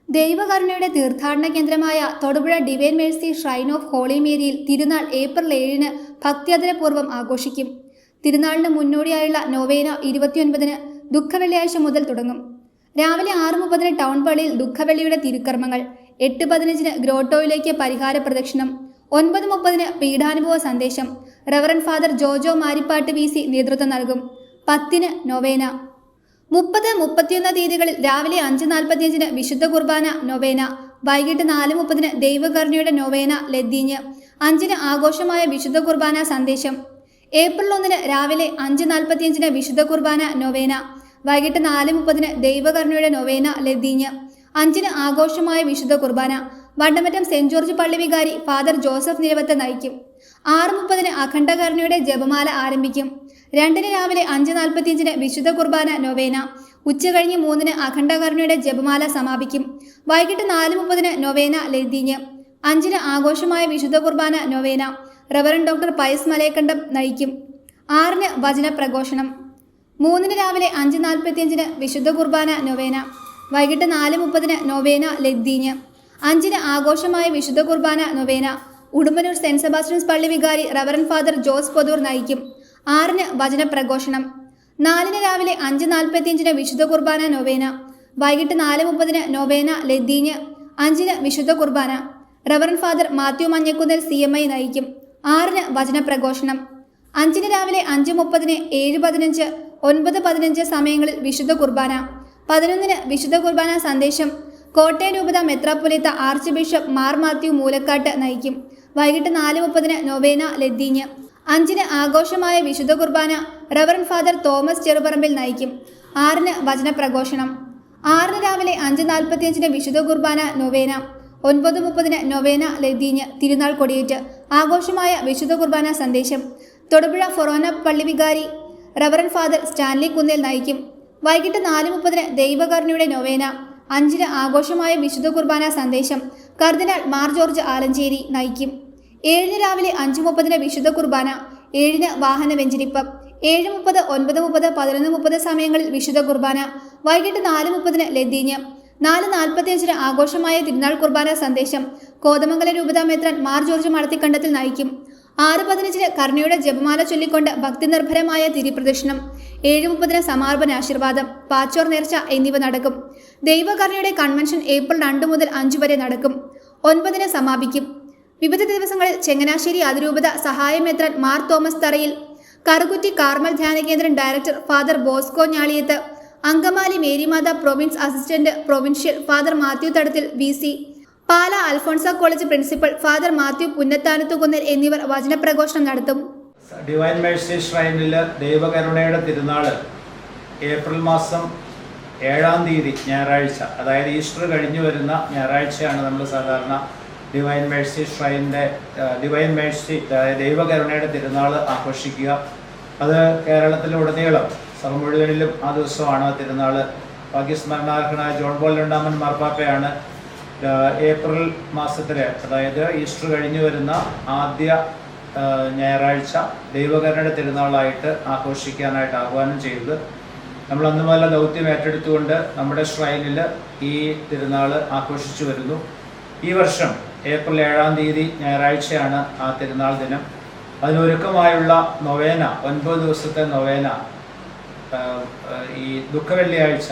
ദൈവകരുണയുടെ തീർത്ഥാടന കേന്ദ്രമായ Thodupuzha divine mercy shrine of holy മേരിയിൽ തിരുനാൾ ഏപ്രിൽ 7 ഭക്തിയാദരപൂർവ്വം ആഘോഷിക്കും. തിരുനാളിന് മുന്നോടിയായുള്ള നൊവേന 29 ദുഃഖവെള്ളിയാഴ്ച മുതൽ തുടങ്ങും. രാവിലെ 6:30 ടൗൺ പള്ളിയിൽ ദുഃഖവെള്ളിയുടെ തിരുക്കർമ്മങ്ങൾ, 8:15 ഗ്രോട്ടോയിലേക്ക് പരിഹാര പ്രദക്ഷിണം, 9:30 പീഠാനുഭവ സന്ദേശം. റവറൻ ഫാദർ ജോജോ മാരിപ്പാട്ട് VC നേതൃത്വം നൽകും. 10 നൊവേന. 30, 31 തീയതികളിൽ രാവിലെ 5:45 വിശുദ്ധ കുർബാന നൊവേന, വൈകിട്ട് 4:30 ദൈവകരുണയുടെ നൊവേന ലത്തീഞ്ഞ്, 5 ആഘോഷമായ വിശുദ്ധ കുർബാന സന്ദേശം. ഏപ്രിൽ 1 രാവിലെ 5:45 വിശുദ്ധ കുർബാന നൊവേന, വൈകിട്ട് 4:30 ദൈവകരുണയുടെ നൊവേന ലത്തീഞ്ഞ്, 5 ആഘോഷമായ വിശുദ്ധ കുർബാന. വണ്ടമറ്റം സെന്റ് ജോർജ് പള്ളി വികാരി ഫാദർ ജോസഫ് നിരവത്ത് നയിക്കും. 6:30 അഖണ്ഡകരുണയുടെ ജപമാല ആരംഭിക്കും. 2 രാവിലെ 5:45 വിശുദ്ധ കുർബാന നൊവേന, ഉച്ചകഴിഞ്ഞ് 3 അഖണ്ഡകരുണയുടെ ജപമാല സമാപിക്കും. വൈകിട്ട് 4:30 നൊവേന ലത്തീഞ്ഞ്, 5 ആഘോഷമായ വിശുദ്ധ കുർബാന നൊവേന. റവറൻ ഡോക്ടർ പയസ് മലയക്കണ്ടം നയിക്കും. 6 വചന പ്രഘോഷണം. 3 രാവിലെ 5:45 വിശുദ്ധ കുർബാന നൊവേന, വൈകിട്ട് 4:30 നൊവേന ലത്തീഞ്ഞ്, 5 ആഘോഷമായ വിശുദ്ധ കുർബാന നൊവേന. ഉടുമ്പന്നൂർ സെന്റ് സെബാസ്റ്റ്യൻസ് പള്ളി വികാരി റവറൻ ഫാദർ ജോസ് പൊതൂർ നയിക്കും. 6 വചന പ്രഘോഷണം. 4 രാവിലെ 5:45 വിശുദ്ധ കുർബാന നൊവേന, വൈകിട്ട് 4:30 നൊവേന ലത്തീഞ്ഞ്, 5 വിശുദ്ധ കുർബാന. Reverend father Mathew Manjakunnel CMI നയിക്കും. 6 വചന പ്രഘോഷണം. 5 രാവിലെ 5:30, 7:15, 9:15 സമയങ്ങളിൽ വിശുദ്ധ കുർബാന. 11 വിശുദ്ധ കുർബാന സന്ദേശം. കോട്ടയം രൂപത മെത്രാപ്പൊലീത്ത ആർച്ച് ബിഷപ്പ് മാർ മാത്യു മൂലക്കാട്ട് നയിക്കും. വൈകിട്ട് 4:30 നൊവേന ലത്തീഞ്ഞ്, 5 ആഘോഷമായ വിശുദ്ധ കുർബാന. റവറൻ ഫാദർ തോമസ് ചെറുപറമ്പിൽ നയിക്കും. 6 വചന പ്രഘോഷണം. 6 രാവിലെ 5:45 വിശുദ്ധ കുർബാന നൊവേന, 9:30 നൊവേന ലത്തീഞ്ഞ്, തിരുനാൾ കൊടിയേറ്റ്, ആഘോഷമായ വിശുദ്ധ കുർബാന സന്ദേശം. തൊടുപുഴ ഫൊറോന പള്ളി വികാരി റവറൻ ഫാദർ സ്റ്റാൻലി കുന്നേൽ നയിക്കും. വൈകിട്ട് 4:30 ദൈവകരുണയുടെ നൊവേന, 5 ആഘോഷമായ വിശുദ്ധ കുർബാന സന്ദേശം. കർദിനാൾ മാർ ജോർജ് ആലഞ്ചേരി നയിക്കും. 7 രാവിലെ 5:30 വിശുദ്ധ കുർബാന, 7 വാഹന വെഞ്ചരിപ്പ്, 7:30, 9:30, 11:30 സമയങ്ങളിൽ വിശുദ്ധ കുർബാന. വൈകിട്ട് 4:30 ലതീഞ്ഞ്. 4:45 ആഘോഷമായ തിരുനാൾ കുർബാന സന്ദേശം കോതമംഗലം രൂപതാ മെത്രാൻ മാർ ജോർജ് മടത്തിക്കണ്ടത്തിൽ നയിക്കും. 6:15 കരുണയുടെ ജപമാല ചൊല്ലിക്കൊണ്ട് ഭക്തിനിർഭരമായ തിരിപ്രദക്ഷിണം. 7:30 സമാപന ആശീർവാദം, പാച്ചോർ നേർച്ച എന്നിവ നടക്കും. ദൈവകരുണയുടെ കൺവെൻഷൻ ഏപ്രിൽ 2 മുതൽ 5 വരെ നടക്കും. 9 സമാപിക്കും. വിവിധ ദിവസങ്ങളിൽ ചങ്ങനാശ്ശേരി അതിരൂപത സഹായമെത്രാൻ മാർ തോമസ് തറയിൽ, കറുകുറ്റി കാർമൽ ധ്യാനകേന്ദ്രം director father Bosco Njaliyath, Angamaly Marymatha province assistant provincial father Mathew Thadathil VC, Pala Alphonsa college principal father Mathew Punnathanathukunnel എന്നിവർ വചനപ്രഘോഷണം നടത്തും. ഡിവൈൻ മേഴ്സി ഷ്രൈനിൽ ദൈവകരുണയുടെ തിരുനാള് ഏപ്രിൽ മാസം 7-ാം തീയതി ഞായറാഴ്ച, അതായത് ഈസ്റ്റർ കഴിഞ്ഞു വരുന്ന ഞായറാഴ്ചയാണ് നമ്മൾ സാധാരണ ഡിവൈൻ മേഴ്സി ഷ്രൈനിൻ്റെ ഡിവൈൻ മേഴ്സി ദൈവകരുണയുടെ തിരുനാൾ ആഘോഷിക്കുക. അത് കേരളത്തിലുടനീളം സഭ മുഴുവനിലും ആ ദിവസമാണ് തിരുനാൾ. ഭാഗ്യസ്മരണാർഹനായ ജോൺ പോൾ രണ്ടാമൻ മാർപ്പാപ്പയാണ് ഏപ്രിൽ മാസത്തിൽ, അതായത് ഈസ്റ്റർ കഴിഞ്ഞു വരുന്ന ആദ്യ ഞായറാഴ്ച ദൈവകരുണയുടെ തിരുനാളായിട്ട് ആഘോഷിക്കാനായിട്ട് ആഹ്വാനം ചെയ്തത്. നമ്മൾ അന്ന് മുതൽ ദൗത്യം ഏറ്റെടുത്തുകൊണ്ട് നമ്മുടെ ഷ്രൈനിൽ ഈ തിരുനാൾ ആഘോഷിച്ചു വരുന്നു. ഈ വർഷം ഏപ്രിൽ 7-ാം തീയതി ഞായറാഴ്ചയാണ് ആ തിരുനാൾ ദിനം. അതിനൊരുക്കമായുള്ള നൊവേന, 9 ദിവസത്തെ നൊവേന ഈ ദുഃഖവെള്ളിയാഴ്ച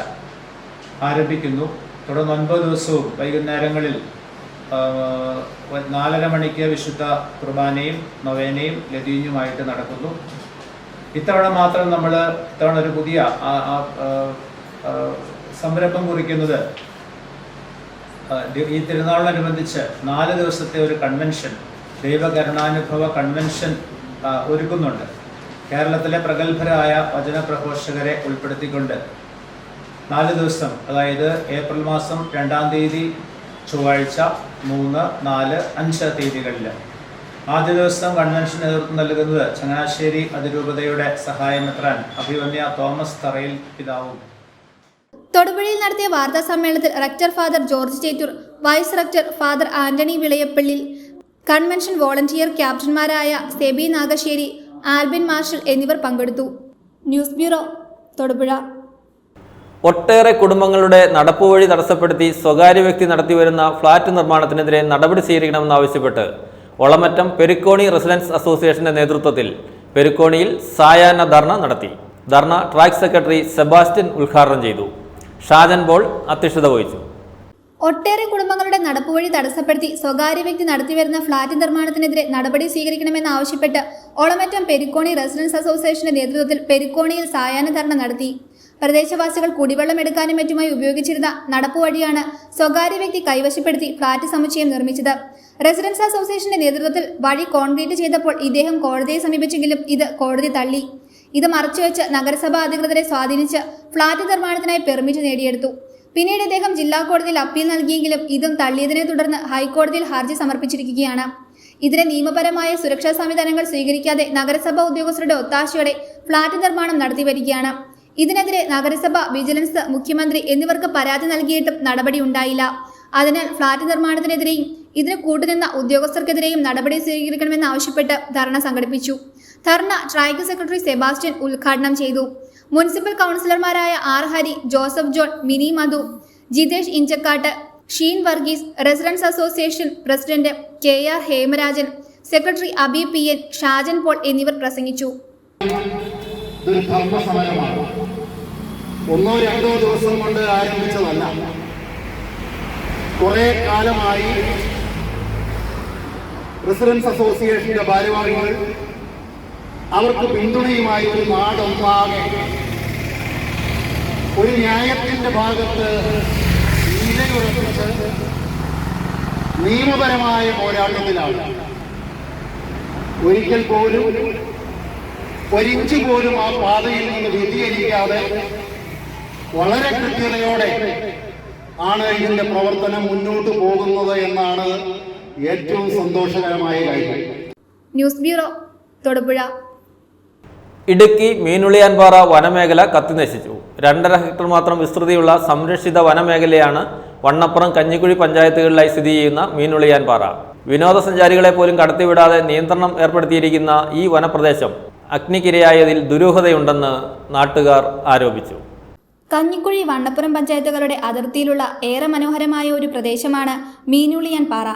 ആരംഭിക്കുന്നു. തുടർന്ന് 9 ദിവസവും വൈകുന്നേരങ്ങളിൽ 4:30 മണിക്ക് വിശുദ്ധ കുർബാനയും നൊവേനയും ലതീഞ്ഞുമായിട്ട് നടക്കുന്നു. ഇത്തവണ മാത്രം ഇത്തവണ ഒരു പുതിയ സംരംഭം കുറിക്കുന്നത് ഈ തിരുനാളിനനുബന്ധിച്ച് 4 ദിവസത്തെ ഒരു കൺവെൻഷൻ, ദൈവകരുണാനുഭവ കൺവെൻഷൻ ഒരുക്കുന്നുണ്ട്. കേരളത്തിലെ പ്രഗത്ഭരായ വചനപ്രഘോഷകരെ ഉൾപ്പെടുത്തിക്കൊണ്ട് 4 ദിവസം, അതായത് ഏപ്രിൽ മാസം 2-ാം തീയതി ചൊവ്വാഴ്ച, 3, 4, 5 തീയതികളിൽ. ആദ്യ ദിവസം കൺവെൻഷൻ നേതൃത്വം നൽകുന്നത് ചങ്ങനാശ്ശേരി അതിരൂപതയുടെ സഹായമെത്രാൻ അഭിവന്യ തോമസ് തറയിൽ പിതാവും. തൊടുപുഴയിൽ നടത്തിയ വാർത്താ സമ്മേളനത്തിൽ rector father George Chettoor, vice rector father Antony Vilayappally, convention volunteer ക്യാപ്റ്റന്മാരായ സെബി നാഗശ്ശേരി, ആൽബിൻ മാർഷൽ എന്നിവർ പങ്കെടുത്തു. News bureau, Thodupuzha. ഒട്ടേറെ കുടുംബങ്ങളുടെ നടപ്പുവഴി തടസ്സപ്പെടുത്തി സ്വകാര്യ വ്യക്തി നടത്തിവരുന്ന ഫ്ളാറ്റ് നിർമ്മാണത്തിനെതിരെ നടപടി സ്വീകരിക്കണമെന്നാവശ്യപ്പെട്ട് ഒളമറ്റം പെരുക്കോണി റെസിഡൻസ് അസോസിയേഷന്റെ നേതൃത്വത്തിൽ പെരുക്കോണിയിൽ സായാഹ്ന ധർണ നടത്തി. ധർണ ട്രാക്ക് സെക്രട്ടറി സെബാസ്റ്റ്യൻ ഉദ്ഘാടനം ചെയ്തു. ഷാജൻ ബോൾ അധ്യക്ഷത വഹിച്ചു. ഒട്ടേറെ കുടുംബങ്ങളുടെ നടപ്പുവഴി തടസ്സപ്പെടുത്തി സ്വകാര്യ വ്യക്തി നടത്തിവരുന്ന ഫ്ളാറ്റ് നിർമ്മാണത്തിനെതിരെ നടപടി സ്വീകരിക്കണമെന്നാവശ്യപ്പെട്ട് ഒളമറ്റം പെരുക്കോണി റെസിഡൻസ് അസോസിയേഷന്റെ നേതൃത്വത്തിൽ പെരുക്കോണിയിൽ സായാഹ്ന ധർണ നടത്തി. പ്രദേശവാസികൾ കുടിവെള്ളം എടുക്കാനും മറ്റുമായി ഉപയോഗിച്ചിരുന്ന നടപ്പുവഴിയാണ് സ്വകാര്യ വ്യക്തി കൈവശപ്പെടുത്തി ഫ്ളാറ്റ് സമുച്ചയം നിർമ്മിച്ചത്. റെസിഡൻസ് അസോസിയേഷന്റെ നേതൃത്വത്തിൽ വഴി കോൺക്രീറ്റ് ചെയ്തപ്പോൾ ഇദ്ദേഹം കോടതിയെ സമീപിച്ചെങ്കിലും ഇത് കോടതി തള്ളി. ഇത് മറച്ചുവെച്ച് നഗരസഭാ അധികൃതരെ സ്വാധീനിച്ച് ഫ്ളാറ്റ് നിർമ്മാണത്തിനായി പെർമിറ്റ് നേടിയെടുത്തു. പിന്നീട് ഇദ്ദേഹം ജില്ലാ കോടതിയിൽ അപ്പീൽ നൽകിയെങ്കിലും ഇതും തള്ളിയതിനെ തുടർന്ന് ഹൈക്കോടതിയിൽ ഹർജി സമർപ്പിച്ചിരിക്കുകയാണ്. ഇതിന് നിയമപരമായ സുരക്ഷാ സംവിധാനങ്ങൾ സ്വീകരിക്കാതെ നഗരസഭാ ഉദ്യോഗസ്ഥരുടെ ഒത്താശയോടെ ഫ്ളാറ്റ് നിർമ്മാണം നടത്തിവരികയാണ്. ഇതിനെതിരെ നഗരസഭ, വിജിലൻസ്, മുഖ്യമന്ത്രി എന്നിവർക്ക് പരാതി നൽകിയിട്ടും നടപടി ഉണ്ടായില്ല. അതിനാൽ ഫ്ളാറ്റ് നിർമ്മാണത്തിനെതിരെയും ഇതിന് കൂട്ടുനിന്ന ഉദ്യോഗസ്ഥർക്കെതിരെയും നടപടി സ്വീകരിക്കണമെന്നാവശ്യപ്പെട്ട് ധർണ സംഘടിപ്പിച്ചു. ധർണ ട്രാക്ക് സെക്രട്ടറി സെബാസ്റ്റ്യൻ ഉദ്ഘാടനം ചെയ്തു. മുനിസിപ്പൽ കൗൺസിലർമാരായ R. Hari, Joseph John, Mini Madhu, Jithesh Inchakkatt, Sheen Varghese, residence association president KR Hemarajan, secretary Abi PN, Shajan Paul എന്നിവർ പ്രസംഗിച്ചു. ഒന്നോ രണ്ടോ ദിവസം കൊണ്ട് ആരംഭിച്ചതല്ല. കുറെ കാലമായി റെസിഡൻസ് അസോസിയേഷന്റെ ഭാരവാഹികൾ അവർക്ക് പിന്തുണയുമായി ഒരു നാടൊന്നാകെ ഒരു ന്യായത്തിന്റെ ഭാഗത്ത് നിലയുറപ്പിച്ച് നിയമപരമായ പോരാട്ടത്തിലാണ്. ഒരിക്കൽ പോലും ഒരിഞ്ച് പോലും ആ പാതയിൽ നിന്ന് വ്യതിചലിക്കാതെ വളരെ കൃത്യതയോടെ ആണ് ഇതിന്റെ പ്രവർത്തനം മുന്നോട്ട് പോകുന്നത് എന്നാണ് ഏറ്റവും സന്തോഷകരമായ കാര്യം. News bureau, Thodupuzha. ഇടുക്കി മീനുളിയാൻപാറ വനമേഖല കത്തിനശിച്ചു. 2.5 ഹെക്ടർ മാത്രം വിസ്തൃതിയുള്ള സംരക്ഷിത വനമേഖലയാണ് വണ്ണപ്പുറം, കഞ്ഞിക്കുഴി പഞ്ചായത്തുകളിലായി സ്ഥിതി ചെയ്യുന്ന മീനുളിയാൻപാറ. വിനോദസഞ്ചാരികളെ പോലും കടത്തിവിടാതെ നിയന്ത്രണം ഏർപ്പെടുത്തിയിരിക്കുന്ന ഈ വനപ്രദേശം അഗ്നിക്കിരയായതിൽ ദുരൂഹതയുണ്ടെന്ന് നാട്ടുകാർ ആരോപിച്ചു. കഞ്ഞിക്കുഴി വണ്ണപ്പുറം പഞ്ചായത്തുകളുടെ അതിർത്തിയിലുള്ള ഏറെ മനോഹരമായ ഒരു പ്രദേശമാണ് മീനുളിയാൻ പാറ.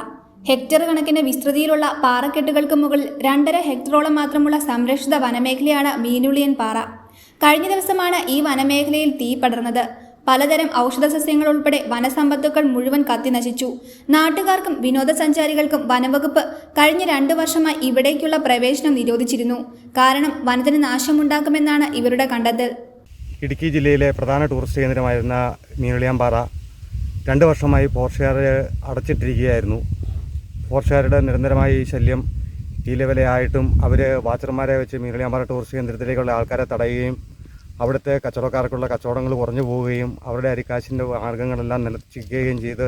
ഹെക്ടർ കണക്കിന് വിസ്തൃതിയിലുള്ള പാറക്കെട്ടുകൾക്ക് മുകളിൽ 2.5 ഹെക്ടറോളം മാത്രമുള്ള സംരക്ഷിത വനമേഖലയാണ് മീനുളിയൻ പാറ. കഴിഞ്ഞ ദിവസമാണ് ഈ വനമേഖലയിൽ തീ പടർന്നത്. പലതരം ഔഷധസസ്യങ്ങൾ ഉൾപ്പെടെ വനസമ്പത്തുക്കൾ മുഴുവൻ കത്തിനശിച്ചു. നാട്ടുകാർക്കും വിനോദസഞ്ചാരികൾക്കും വനവകുപ്പ് കഴിഞ്ഞ 2 വർഷമായി ഇവിടേക്കുള്ള പ്രവേശനം നിരോധിച്ചിരുന്നു. കാരണം വനത്തിന് നാശമുണ്ടാക്കുമെന്നാണ് ഇവരുടെ കണ്ടെത്തൽ. ഇടുക്കി ജില്ലയിലെ പ്രധാന ടൂറിസ്റ്റ് കേന്ദ്രമായിരുന്ന മീനുളിയാൻപാറ 2 വർഷമായി ഫോറസ്റ്റുകാർ അടച്ചിട്ടിരിക്കുകയായിരുന്നു. ഫോറസ്റ്റുകാരുടെ നിരന്തരമായ ഈ ശല്യം ഈ ലെവലായിട്ടും അവർ വാച്ചർമാരെ വെച്ച് മീനുളിയാൻപാറ ടൂറിസ്റ്റ് കേന്ദ്രത്തിലേക്കുള്ള ആൾക്കാരെ തടയുകയും അവിടുത്തെ കച്ചവടക്കാർക്കുള്ള കച്ചവടങ്ങൾ കുറഞ്ഞു പോവുകയും അവരുടെ അരിക്കാശിൻ്റെ മാർഗ്ഗങ്ങളെല്ലാം നിലച്ചിക്കുകയും ചെയ്ത്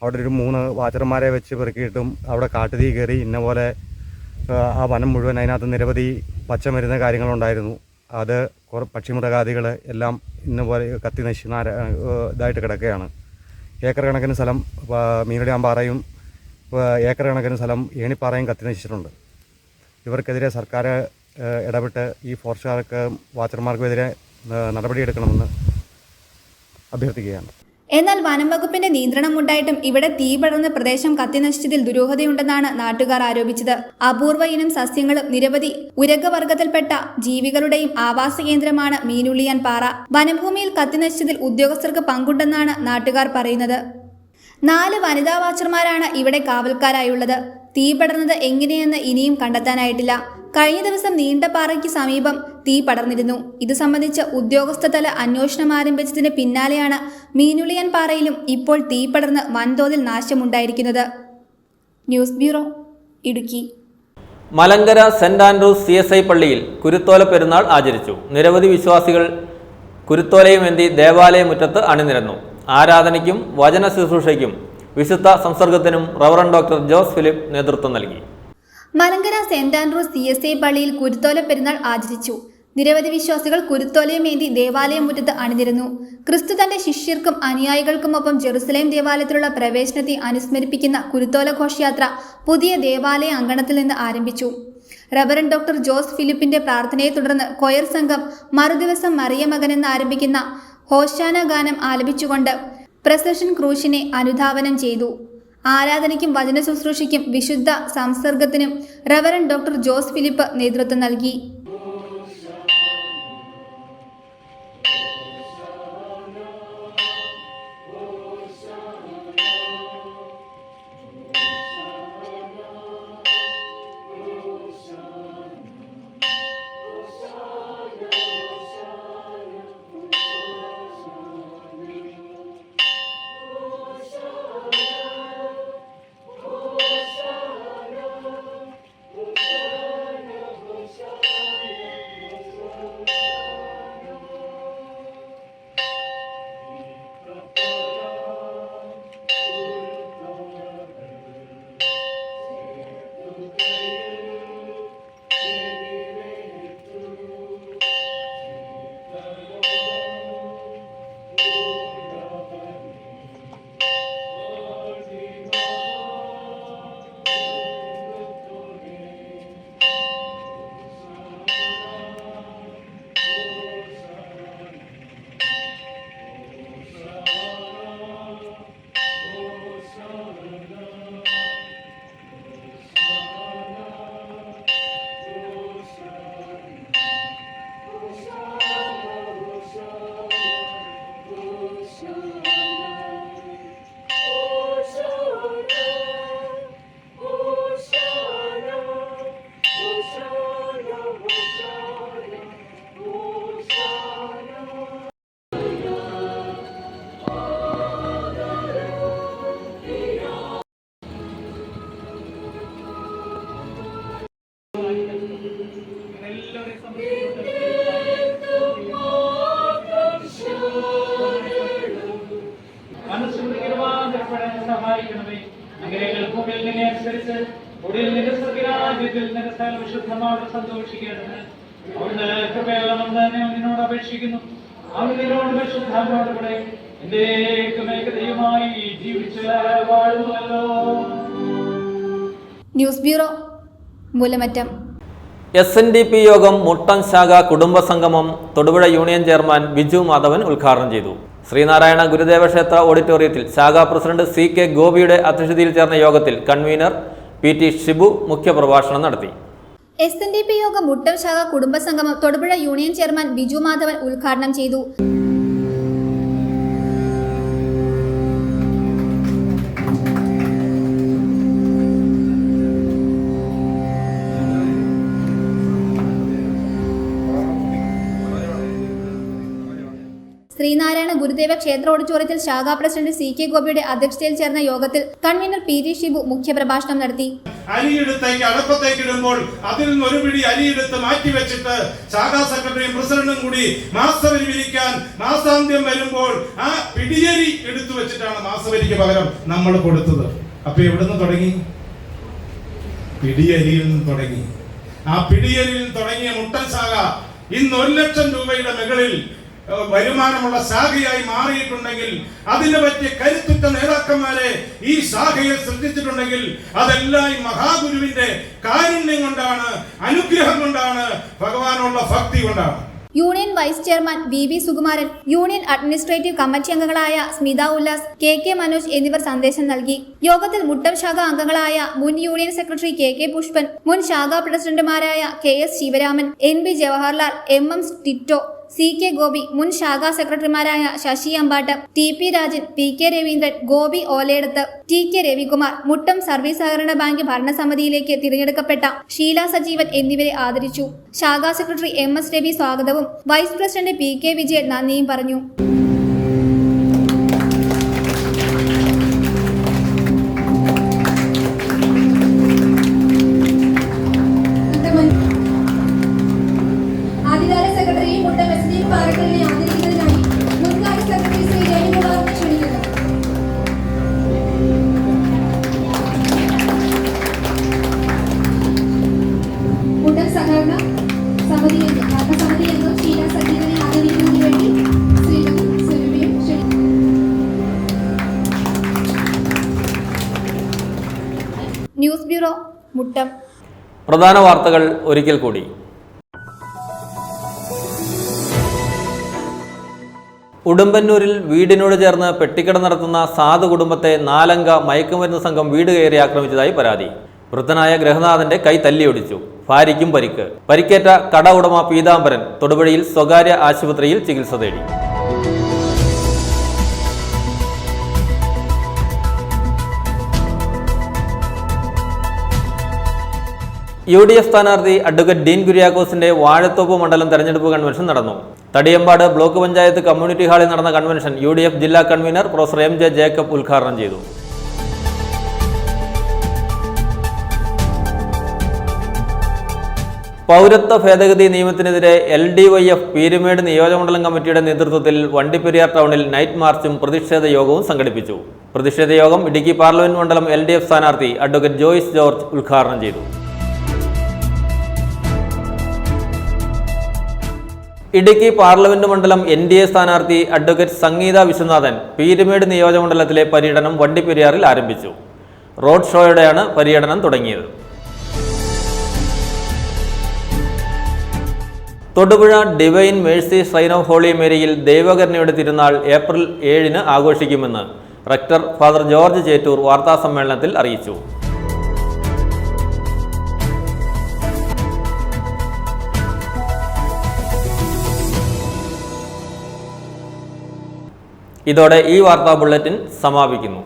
അവിടെ ഒരു 3 വാച്ചർമാരെ വെച്ച് പെറുക്കിയിട്ടും അവിടെ കാട്ടുതീ കയറി ഇന്ന പോലെ ആ വനം മുഴുവൻ അതിനകത്ത് നിരവധി പച്ചമരുന്ന് കാര്യങ്ങളുണ്ടായിരുന്നു. അത് പക്ഷിമൃഗാദികൾ എല്ലാം ഇന്ന പോലെ കത്തി നശിക്കുന്ന ഇതായിട്ട് കിടക്കുകയാണ്. ഏക്കർ കണക്കിന് സ്ഥലം മീനുളിയാൻപാറയും ഏക്കർ കണക്കിന് സ്ഥലം ഏണിപ്പാറയും കത്തി നശിച്ചിട്ടുണ്ട്. ഇവർക്കെതിരെ സർക്കാർ ഇടപെട്ട് ഈ ഫോറസ്റ്റുകാർക്ക് വാച്ചർമാർക്കുമെതിരെ നടപടിയെടുക്കണമെന്ന് അഭ്യർത്ഥിക്കുകയാണ്. എന്നാൽ വനം വകുപ്പിന്റെ നിയന്ത്രണമുണ്ടായിട്ടും ഇവിടെ തീ പടർന്ന പ്രദേശം കത്തിനശിച്ചതിൽ ദുരൂഹതയുണ്ടെന്നാണ് നാട്ടുകാർ ആരോപിച്ചത്. അപൂർവ ഇനം സസ്യങ്ങളും നിരവധി ഉരഗവർഗത്തിൽപ്പെട്ട ജീവികളുടെയും ആവാസ കേന്ദ്രമാണ് മീനുളിയാൻ പാറ. വനഭൂമിയിൽ കത്തിനശിച്ചതിൽ ഉദ്യോഗസ്ഥർക്ക് പങ്കുണ്ടെന്നാണ് നാട്ടുകാർ പറയുന്നത്. 4 വനിതാ വാച്ചർമാരാണ് ഇവിടെ കാവൽക്കാരായുള്ളത്. തീ പടർന്നത് എങ്ങനെയെന്ന് ഇനിയും കണ്ടെത്താനായിട്ടില്ല. കഴിഞ്ഞ ദിവസം നീണ്ടപാറയ്ക്ക് സമീപം തീ പടർന്നിരുന്നു. ഇത് സംബന്ധിച്ച് ഉദ്യോഗസ്ഥതല അന്വേഷണം ആരംഭിച്ചതിന് പിന്നാലെയാണ് മീനുളിയാൻ പാറയിലും ഇപ്പോൾ തീ പടർന്ന് വൻതോതിൽ നാശമുണ്ടായിരിക്കുന്നത്. News bureau, Idukki. Malankara saint Andrews CSI പള്ളിയിൽ കുരുത്തോല പെരുന്നാൾ ആചരിച്ചു. നിരവധി വിശ്വാസികൾ കുരുത്തോലയുമേന്തി ദേവാലയ മുറ്റത്ത് അണിനിരന്നു. ആരാധനയ്ക്കും വചന ശുശ്രൂഷയ്ക്കും വിശുദ്ധ സംസർഗത്തിനും റവറൻ ഡോക്ടർ ജോസ് ഫിലിപ്പ് നേതൃത്വം നൽകി. മലങ്കര സെന്റ് ആൻഡ്രൂസ് CSI പള്ളിയിൽ കുരുത്തോല പെരുന്നാൾ ആചരിച്ചു. നിരവധി വിശ്വാസികൾ കുരുത്തോലയുമേന്തി ദേവാലയ മുറ്റത്ത് അണിനിരന്നു. ക്രിസ്തു തന്റെ ശിഷ്യർക്കും അനുയായികൾക്കുമൊപ്പം ജെറുസലേം ദേവാലയത്തിലുള്ള പ്രവേശനത്തെ അനുസ്മരിപ്പിക്കുന്ന കുരുത്തോല ഘോഷയാത്ര പുതിയ ദേവാലയ അങ്കണത്തിൽ നിന്ന് ആരംഭിച്ചു. റവറൻ ഡോക്ടർ ജോസ് ഫിലിപ്പിന്റെ പ്രാർത്ഥനയെ തുടർന്ന് കൊയർ സംഘം മറുദിവസം മറിയ മകൻ എന്ന് ആരംഭിക്കുന്ന ഹോശാന ഗാനം ആലപിച്ചുകൊണ്ട് പ്രസഷൻ ക്രൂശിനെ അനുധാവനം ചെയ്തു. ആരാധനയ്ക്കും വചന ശുശ്രൂഷയ്ക്കും വിശുദ്ധ സംസർഗത്തിനും റവറൻ ഡോക്ടർ ജോസ് ഫിലിപ്പ് നേതൃത്വം നൽകി. സഹായിക്കണമേ. അങ്ങനെ ഭൂമിയിൽ നിന്നെ അനുസരിച്ച് ഒടുവിൽ നിന്റെ സ്വർഗ്ഗരാജ്യത്തിൽ നിന്റെ സ്ഥലം വിശുദ്ധമായിട്ട് സന്തോഷിക്കണമേ. അവിടുന്ന് കൃപയോടെ നിന്നോട് അപേക്ഷിക്കുന്നു. അവൻ നിന്നോട് വിശുദ്ധാത്മാവോട് കൂടെ എന്നേക്കും ഏകദൈവമായി ജീവിച്ച് വാഴുമല്ലോ. News bureau, Moolamattom. SNDP യോഗം മുട്ടം ശാഖ കുടുംബ സംഗമം തൊടുപുഴ യൂണിയൻ ചെയർമാൻ ബിജു മാധവൻ ഉദ്ഘാടനം ചെയ്തു. ശ്രീനാരായണ ഗുരുദേവ ക്ഷേത്ര ഓഡിറ്റോറിയത്തിൽ ശാഖാ പ്രസിഡന്റ് CK ഗോപിയുടെ അധ്യക്ഷതയിൽ ചേർന്ന യോഗത്തിൽ കൺവീനർ PT ഷിബു മുഖ്യപ്രഭാഷണം നടത്തി. SNDP യോഗം മുട്ടം ശാഖ കുടുംബ സംഗമം തൊടുപുഴ യൂണിയൻ ചെയർമാൻ ബിജു മാധവൻ ഉദ്ഘാടനം ചെയ്തു. ശ്രീനാരായണ ഗുരുദേവ ക്ഷേത്ര ഓഡിറ്റോറിയത്തിൽ ശാഖാ പ്രസിഡന്റ് CK ഗോപിയുടെ അധ്യക്ഷതയിൽ ചേർന്ന യോഗത്തിൽ കൺവീനർ PT ഷിബു മുഖ്യപ്രഭാഷണം നടത്തി. അരിയെടുത്തേക്ക് അടുപ്പത്തേക്ക് ഇടുമ്പോൾ അതിൽ നിന്ന് ഒരു പിടി അരിയെടുത്ത് മാറ്റിവെച്ചിട്ട് ശാഖാ സെക്രട്ടറിയും പ്രസിഡന്റും കൂടി മാസവരി വിരിക്കാൻ മാസാന്ത്യം വരുമ്പോൾ ആ പിടിയരി എടുത്തു വെച്ചിട്ടാണ് മാസവരിക്ക് പകരം നമ്മൾ കൊടുത്തത്. അപ്പൊ എവിടുന്ന് തുടങ്ങി? പിടിയരിയിൽ നിന്ന് തുടങ്ങി. ആ പിടിയരിയിൽ തുടങ്ങിയ മുട്ടൻ ശാഖ ഇന്ന് 1 ലക്ഷം രൂപയുടെ മുകളിൽ വരുമാനമുള്ള ശാഖയായി മാറിയിട്ടുണ്ടെങ്കിൽ അതിനെ പറ്റിയ കരുത്തുറ്റ നേതാക്കന്മാരെ ഈ ശാഖയിൽ സൃഷ്ടിച്ചിട്ടുണ്ടെങ്കിൽ അതെല്ലാം ഈ മഹാഗുരുവിന്റെ കാരുണ്യം കൊണ്ടാണ്, അനുഗ്രഹം കൊണ്ടാണ്, ഭഗവാനുള്ള ഭക്തി കൊണ്ടാണ്. Union vice chairman VB Sukumaran, union administrative committee അംഗങ്ങളായ സ്മിത ഉല്ലാസ്, KK മനോജ് എന്നിവർ സന്ദേശം നൽകി. യോഗത്തിൽ മുട്ടം ശാഖ അംഗങ്ങളായ മുൻ യൂണിയൻ സെക്രട്ടറി KK പുഷ്പൻ, മുൻ ശാഖാ പ്രസിഡന്റുമാരായ KS Sivaraman, NB Jawaharlal, MM Tito, CK Gopi, മുൻ ശാഖാ സെക്രട്ടറിമാരായ Sasi Ambatt, TP Rajan, PK Raveendran, Gopi Olayeduth, TK Ravikumar, Muttom service സഹകരണ ബാങ്ക് ഭരണസമിതിയിലേക്ക് തിരഞ്ഞെടുക്കപ്പെട്ട ഷീല സജീവൻ എന്നിവരെ ആദരിച്ചു. ശാഖാ സെക്രട്ടറി MS രവി സ്വാഗതവും വൈസ് പ്രസിഡന്റ് PK വിജയൻ നന്ദിയും പറഞ്ഞു. News bureau, Muttom. പ്രധാന വാർത്തകൾ ഒരിക്കൽ കൂടി. ഉടുമ്പന്നൂരിൽ വീടിനോട് ചേർന്ന് പെട്ടിക്കട നടത്തുന്ന സാധു കുടുംബത്തെ 4 അംഗ മയക്കുമരുന്ന് സംഘം വീട് കയറി ആക്രമിച്ചതായി പരാതി. വൃദ്ധനായ ഗൃഹനാഥന്റെ കൈ തല്ലിയൊടിച്ചു. ഭാര്യയ്ക്കും പരിക്ക്. പരിക്കേറ്റ കട ഉടമ പീതാംബരൻ തൊടുപുഴയിൽ സ്വകാര്യ ആശുപത്രിയിൽ ചികിത്സ തേടി. UDF സ്ഥാനാർത്ഥി അഡ്വക്കേറ്റ് ഡീൻ കുര്യാക്കോസിന്റെ വാഴത്തോപ്പ് മണ്ഡലം തെരഞ്ഞെടുപ്പ് കൺവെൻഷൻ നടന്നു. തടിയമ്പാട് ബ്ലോക്ക് പഞ്ചായത്ത് കമ്മ്യൂണിറ്റി ഹാളിൽ നടന്ന കൺവെൻഷൻ UDF ജില്ലാ കൺവീനർ പ്രൊഫസർ MJ ജേക്കബ് ഉദ്ഘാടനം ചെയ്തു. പൗരത്വ ഭേദഗതി നിയമത്തിനെതിരെ LDYF പീരുമേട് നിയോജകമണ്ഡലം കമ്മിറ്റിയുടെ നേതൃത്വത്തിൽ വണ്ടിപ്പെരിയാർ ടൗണിൽ നൈറ്റ് മാർച്ചും പ്രതിഷേധ യോഗവും സംഘടിപ്പിച്ചു. പ്രതിഷേധ യോഗം ഇടുക്കി പാർലമെന്റ് മണ്ഡലം LDF സ്ഥാനാർത്ഥി അഡ്വക്കേറ്റ് ജോയ്സ് ജോർജ് ഉദ്ഘാടനം ചെയ്തു. ഇടുക്കി പാർലമെന്റ് മണ്ഡലം NDA സ്ഥാനാർത്ഥി അഡ്വക്കേറ്റ് സംഗീത വിശ്വനാഥൻ പീരുമേട് നിയോജകമണ്ഡലത്തിലെ പര്യടനം വണ്ടിപ്പെരിയാറിൽ ആരംഭിച്ചു. റോഡ് ഷോയോടെയാണ് പര്യടനം തുടങ്ങിയത്. Thodupuzha divine mercy shrine of holy മേരിയിൽ ദൈവകരുണയുടെ തിരുനാൾ ഏപ്രിൽ 7 ആഘോഷിക്കുമെന്ന് റെക്ടർ ഫാദർ ജോർജ് ചേറ്റൂർ വാർത്താസമ്മേളനത്തിൽ അറിയിച്ചു. ഇതോടെ ഈ വാർത്താ ബുള്ളറ്റിൻ സമാപിക്കുന്നു.